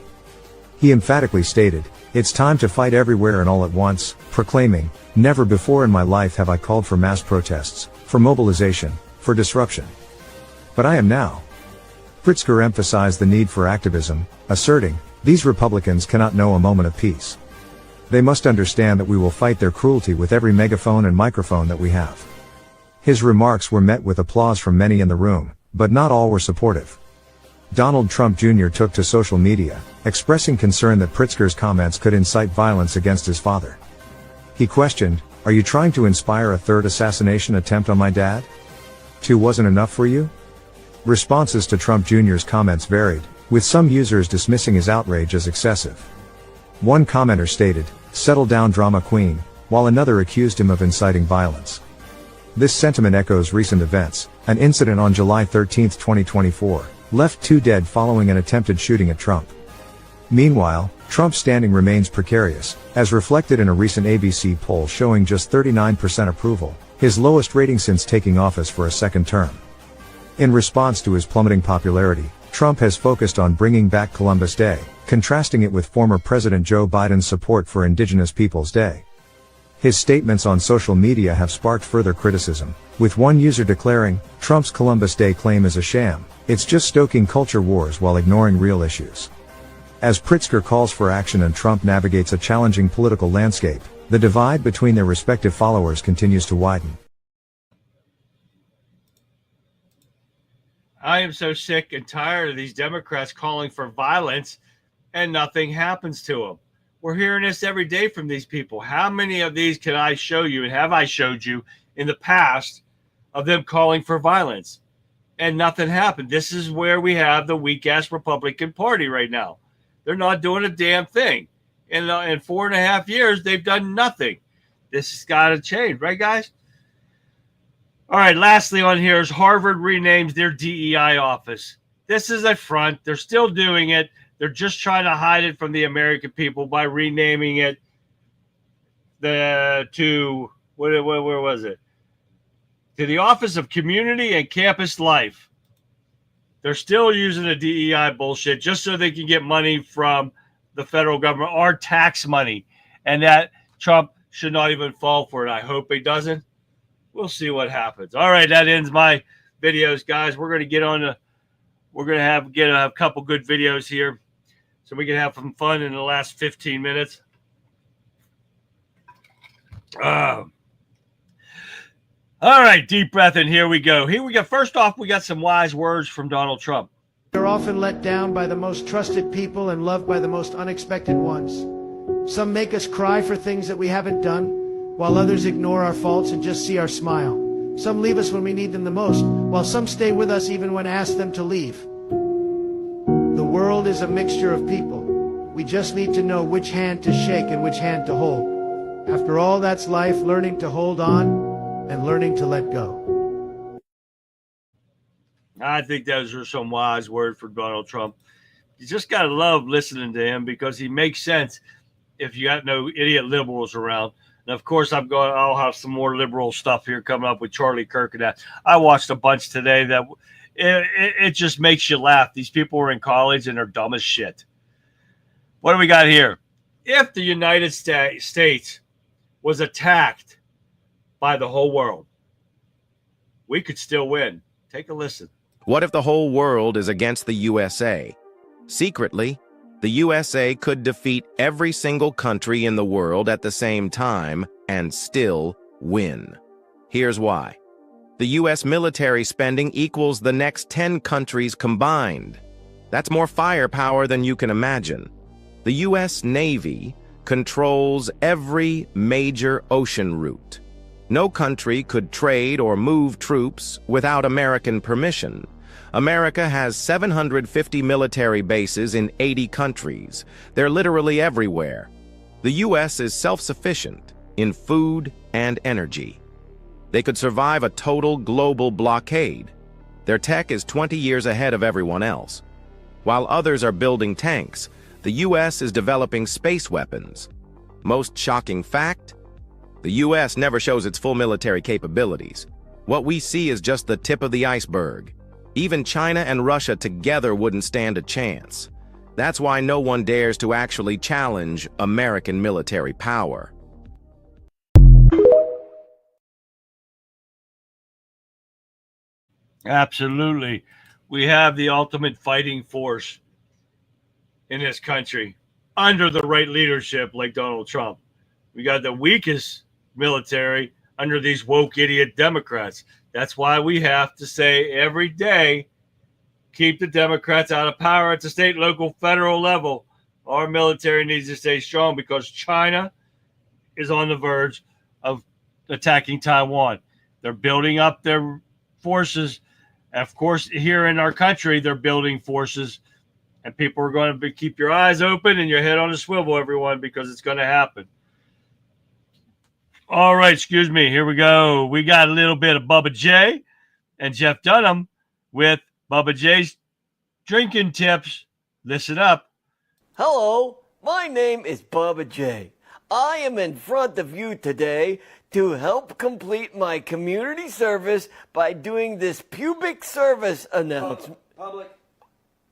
[SPEAKER 9] He emphatically stated, "It's time to fight everywhere and all at once," proclaiming, "Never before in my life have I called for mass protests, for mobilization, for disruption. But I am now." Pritzker emphasized the need for activism, asserting, "These Republicans cannot know a moment of peace. They must understand that we will fight their cruelty with every megaphone and microphone that we have." His remarks were met with applause from many in the room, but not all were supportive. Donald Trump Jr. took to social media, expressing concern that Pritzker's comments could incite violence against his father. He questioned, "Are you trying to inspire a third assassination attempt on my dad? 2 wasn't enough for you?" Responses to Trump Jr.'s comments varied, with some users dismissing his outrage as excessive. One commenter stated, "Settle down, drama queen," while another accused him of inciting violence. This sentiment echoes recent events. An incident on July 13, 2024, left 2 dead following an attempted shooting at Trump. Meanwhile, Trump's standing remains precarious, as reflected in a recent ABC poll showing just 39% approval, his lowest rating since taking office for a second term. In response to his plummeting popularity, Trump has focused on bringing back Columbus Day, contrasting it with former President Joe Biden's support for Indigenous Peoples Day. His statements on social media have sparked further criticism, with one user declaring, "Trump's Columbus Day claim is a sham, it's just stoking culture wars while ignoring real issues." As Pritzker calls for action and Trump navigates a challenging political landscape, the divide between their respective followers continues to widen.
[SPEAKER 1] I am so sick and tired of these Democrats calling for violence and nothing happens to them. We're hearing this every day from these people. How many of these can I show you, and have I showed you in the past, of them calling for violence? And nothing happened. This is where we have the weak-ass Republican Party right now. They're not doing a damn thing. In 4.5 years, they've done nothing. This has got to change, right, guys? All right, lastly on here is Harvard renames their DEI office. This is a front. They're still doing it. They're just trying to hide it from the American people by renaming it to where was it? To the Office of Community and Campus Life. They're still using the DEI bullshit just so they can get money from the federal government, our tax money, and that Trump should not even fall for it. I hope he doesn't. We'll see what happens. All right, that ends my videos, guys. We're going to get a couple good videos here. so we can have some fun in the last 15 minutes. All right, deep breath in. Here we go. First off, we got some wise words from Donald Trump.
[SPEAKER 10] We're often let down by the most trusted people and loved by the most unexpected ones. Some make us cry for things that we haven't done, while others ignore our faults and just see our smile. Some leave us when we need them the most, while some stay with us even when asked them to leave. The world is a mixture of people. We just need to know which hand to shake and which hand to hold. After all, that's life, learning to hold on and learning to let go.
[SPEAKER 1] I think those are some wise words for Donald Trump. You just got to love listening to him because he makes sense if you got no idiot liberals around. And of course, I'll have some more liberal stuff here coming up with Charlie Kirk and that. I watched a bunch today that it just makes you laugh. These people are in college and they're dumb as shit. What do we got here? If the United States was attacked by the whole world, we could still win. Take a listen.
[SPEAKER 11] What if the whole world is against the USA? Secretly, the USA could defeat every single country in the world at the same time and still win. Here's why. The US military spending equals the next 10 countries combined. That's more firepower than you can imagine. The US Navy controls every major ocean route. No country could trade or move troops without American permission. America has 750 military bases in 80 countries. They're literally everywhere. The U.S. is self-sufficient in food and energy. They could survive a total global blockade. Their tech is 20 years ahead of everyone else. While others are building tanks, the U.S. is developing space weapons. Most shocking fact? The U.S. never shows its full military capabilities. What we see is just the tip of the iceberg. Even China and Russia together wouldn't stand a chance. That's why no one dares to actually challenge American military power.
[SPEAKER 1] Absolutely. We have the ultimate fighting force in this country under the right leadership like Donald Trump. We got the weakest military under these woke idiot Democrats. That's why we have to say every day, keep the Democrats out of power at the state, local, federal level. Our military needs to stay strong because China is on the verge of attacking Taiwan. They're building up their forces. Of course, here in our country, they're building forces. And people are going to keep your eyes open and your head on a swivel, everyone, because it's going to happen. All right, excuse me. Here we go. We got a little bit of Bubba J and Jeff Dunham with Bubba J's drinking tips. Listen up.
[SPEAKER 12] Hello, my name is Bubba J. I am in front of you today to help complete my community service by doing this pubic service announcement.
[SPEAKER 13] Public.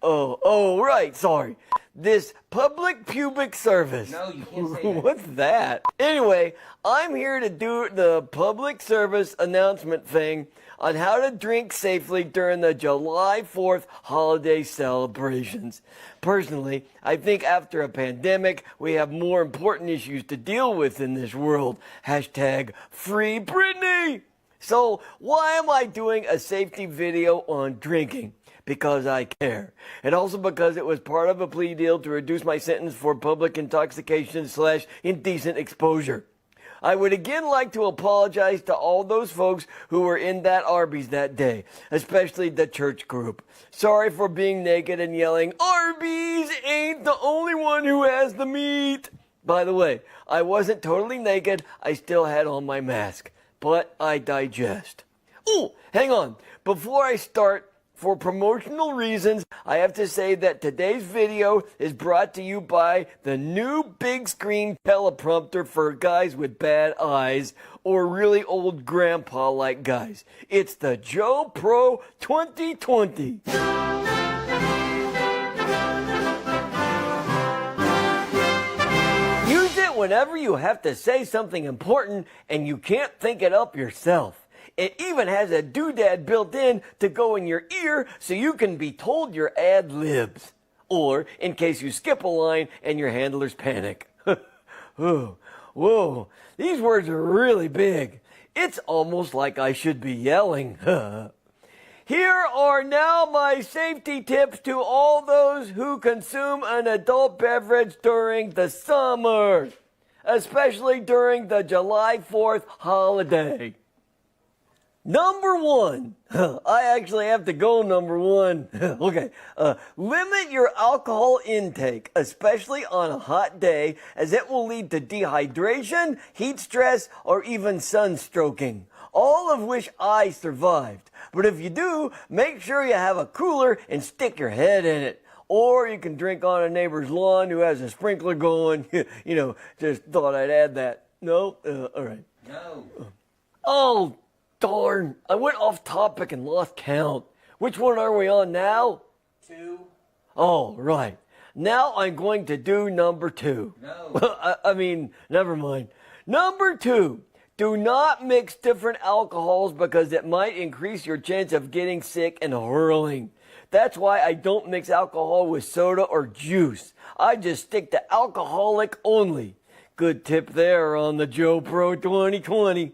[SPEAKER 12] Oh, right, sorry. This public pubic service.
[SPEAKER 13] No, you can't say that.
[SPEAKER 12] What's that? Anyway, I'm here to do the public service announcement thing on how to drink safely during the July 4th holiday celebrations. Personally, I think after a pandemic, we have more important issues to deal with in this world. Hashtag Free Britney. So why am I doing a safety video on drinking? Because I care. And also because it was part of a plea deal to reduce my sentence for public intoxication / indecent exposure. I would again like to apologize to all those folks who were in that Arby's that day, especially the church group. Sorry for being naked and yelling, "Arby's ain't the only one who has the meat." By the way, I wasn't totally naked. I still had on my mask, but I digest. Oh, hang on. Before I start, for promotional reasons, I have to say that today's video is brought to you by the new big screen teleprompter for guys with bad eyes or really old grandpa-like guys. It's the Joe Pro 2020. Use it whenever you have to say something important and you can't think it up yourself. It even has a doodad built in to go in your ear so you can be told your ad libs. or in case you skip a line and your handlers panic. Whoa, these words are really big. It's almost like I should be yelling. Here are now my safety tips to all those who consume an adult beverage during the summer, especially during the July 4th holiday. Number one, I actually have to go number one. Okay, limit your alcohol intake, especially on a hot day, as it will lead to dehydration, heat stress, or even sunstroking, all of which I survived. But if you do, make sure you have a cooler and stick your head in it. Or you can drink on a neighbor's lawn who has a sprinkler going. You know, just thought I'd add that. No? All right. No. Oh, darn. I went off topic and lost count. Which one are we on now? 2. Oh, right. Now I'm going to do number 2. No. I mean, never mind. Number 2. Do not mix different alcohols because it might increase your chance of getting sick and hurling. That's why I don't mix alcohol with soda or juice. I just stick to alcoholic only. Good tip there on the Joe Pro 2020.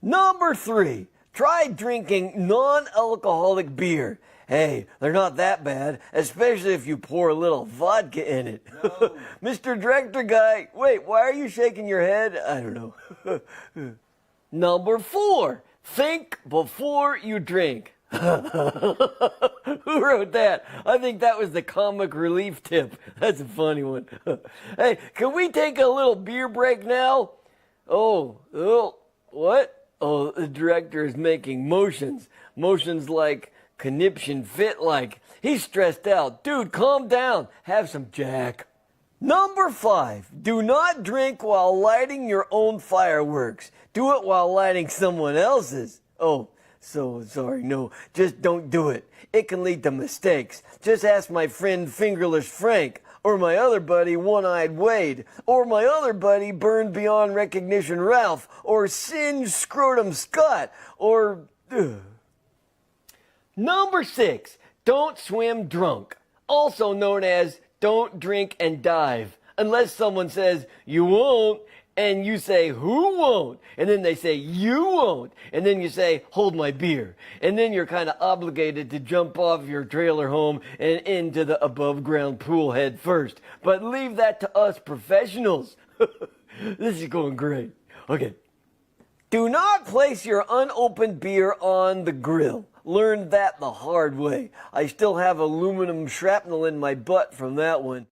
[SPEAKER 12] Number 3, try drinking non-alcoholic beer. Hey, they're not that bad, especially if you pour a little vodka in it. No. Mr. Director Guy, wait, why are you shaking your head? I don't know. Number 4, think before you drink. Who wrote that? I think that was the comic relief tip. That's a funny one. Hey, can we take a little beer break now? Oh, what? Oh, the director is making motions. Motions like conniption fit like. He's stressed out. Dude, calm down. Have some Jack. Number 5, do not drink while lighting your own fireworks. Do it while lighting someone else's. Oh, so sorry. No, just don't do it. It can lead to mistakes. Just ask my friend Fingerless Frank, or my other buddy One-Eyed Wade, or my other buddy Burned Beyond Recognition Ralph, or Singed Scrotum Scott, or... Number 6, don't swim drunk. Also known as don't drink and dive. Unless someone says, you won't, and you say, who won't? And then they say, you won't. And then you say, hold my beer. And then you're kind of obligated to jump off your trailer home and into the above ground pool head first. But leave that to us professionals. This is going great. Okay. Do not place your unopened beer on the grill. Learned that the hard way. I still have aluminum shrapnel in my butt from that one.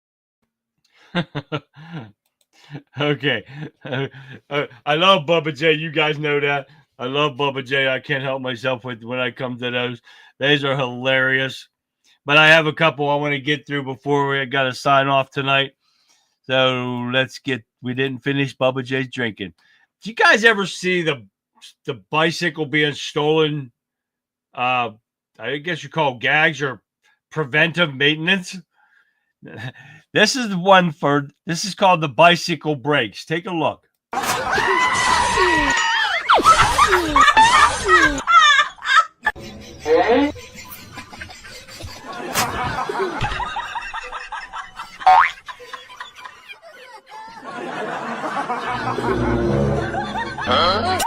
[SPEAKER 1] Okay. I love Bubba J. You guys know that. I love Bubba J. I can't help myself with when I come to those. Those are hilarious. But I have a couple I want to get through before we got to sign off tonight. So we didn't finish Bubba J's drinking. Did you guys ever see the bicycle being stolen? I guess you call gags or preventive maintenance. This is called the bicycle brakes. Take a look. Huh?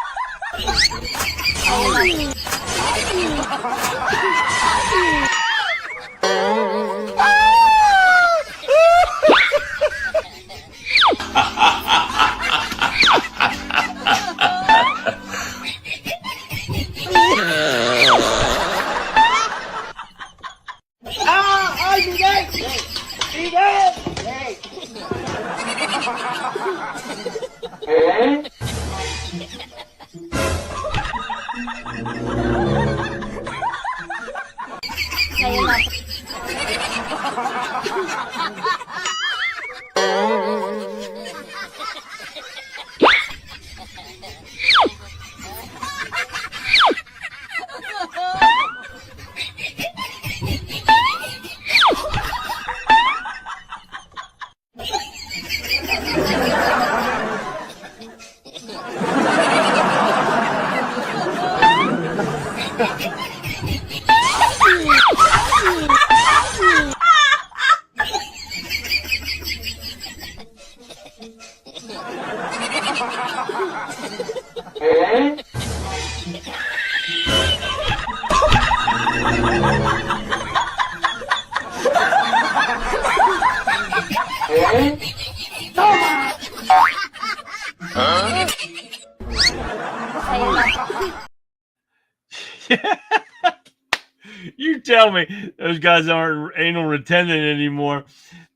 [SPEAKER 1] You tell me those guys aren't anal retention anymore.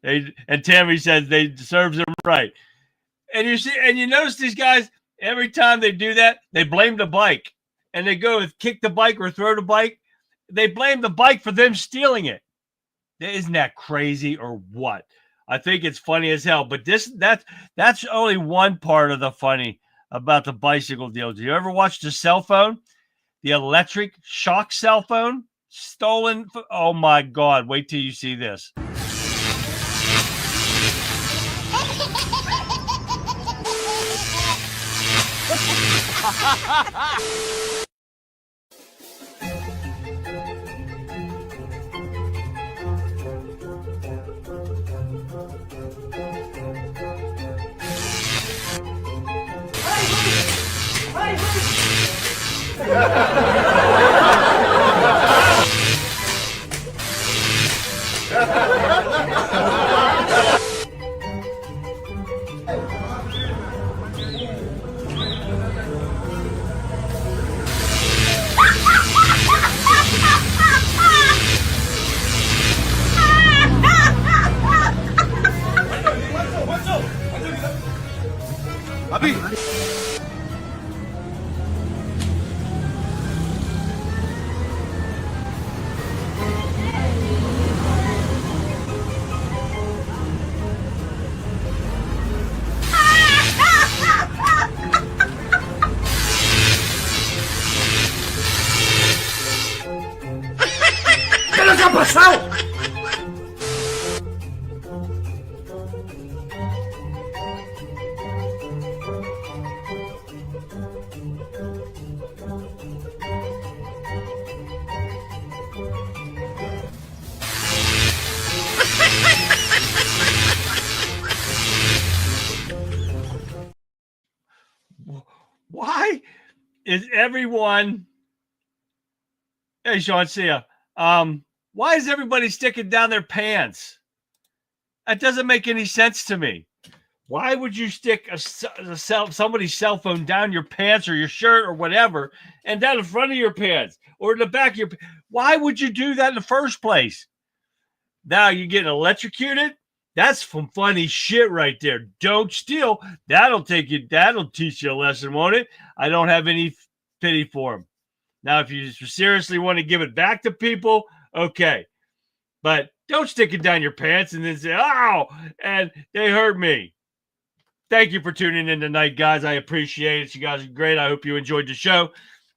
[SPEAKER 1] And Tammy says they serves them right. And you see, and you notice these guys every time they do that, they blame the bike, and they go and kick the bike or throw the bike. They blame the bike for them stealing it. Isn't that crazy or what? I think it's funny as hell. But that's only one part of the funny about the bicycle deal. Do you ever watch the cell phone? The electric shock cell phone stolen. Oh my God. Wait till you see this.
[SPEAKER 13] ¿Qué les ha pasado?
[SPEAKER 1] Why is everyone? Hey, Sean, see ya. Why is everybody sticking down their pants? That doesn't make any sense to me. Why would you stick somebody's cell phone down your pants or your shirt or whatever and down the front of your pants or in the back of your pants? Why would you do that in the first place? Now you're getting electrocuted? That's some funny shit right there. Don't steal. That'll teach you a lesson, won't it? I don't have any pity for them. Now, if you seriously want to give it back to people, okay. But don't stick it down your pants and then say, "Ow," and they hurt me. Thank you for tuning in tonight, guys. I appreciate it. You guys are great. I hope you enjoyed the show.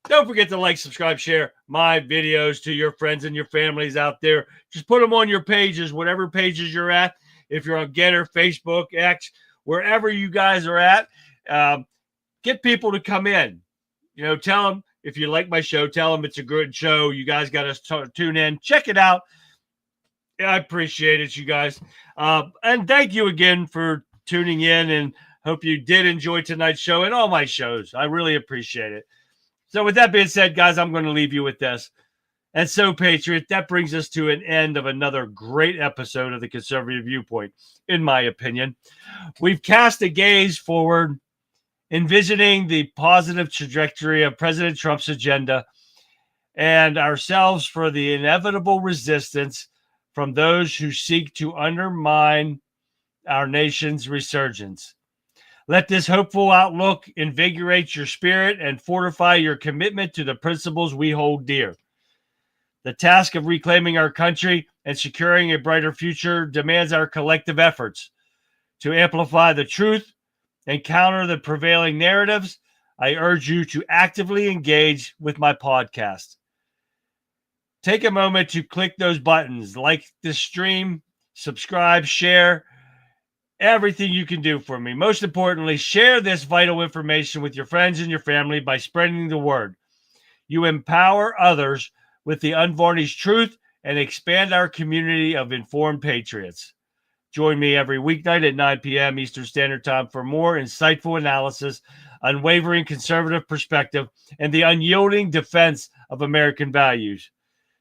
[SPEAKER 1] Don't forget to like, subscribe, share my videos to your friends and your families out there. Just put them on your pages, whatever pages you're at. If you're on Getter, Facebook, X, wherever you guys are at, get people to come in. You know, tell them if you like my show, tell them it's a good show. You guys got to tune in. Check it out. I appreciate it, you guys. And thank you again for tuning in, and hope you did enjoy tonight's show and all my shows. I really appreciate it. So with that being said, guys, I'm going to leave you with this. And so, Patriot, that brings us to an end of another great episode of the Conservative Viewpoint, in my opinion. We've cast a gaze forward, envisioning the positive trajectory of President Trump's agenda and ourselves for the inevitable resistance from those who seek to undermine our nation's resurgence. Let this hopeful outlook invigorate your spirit and fortify your commitment to the principles we hold dear. The task of reclaiming our country and securing a brighter future demands our collective efforts. To amplify the truth and counter the prevailing narratives, I urge you to actively engage with my podcast. Take a moment to click those buttons, like the stream, subscribe, share, everything you can do for me. Most importantly, share this vital information with your friends and your family by spreading the word. You empower others with the unvarnished truth and expand our community of informed patriots. Join me every weeknight at 9 p.m. Eastern Standard Time for more insightful analysis unwavering conservative perspective, and the unyielding defense of American values.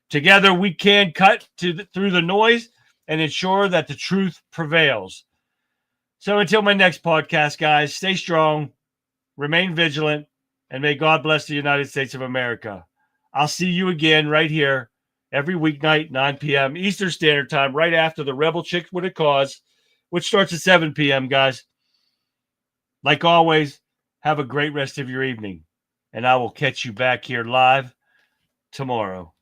[SPEAKER 1] Together, we can cut through the noise and ensure that the truth prevails. So until my next podcast, guys, stay strong, remain vigilant, and may God bless the United States of America. I'll see you again right here every weeknight, 9 p.m. Eastern Standard Time, right after the Rebel Chick with a Cause, which starts at 7 p.m., guys. Like always, have a great rest of your evening, and I will catch you back here live tomorrow.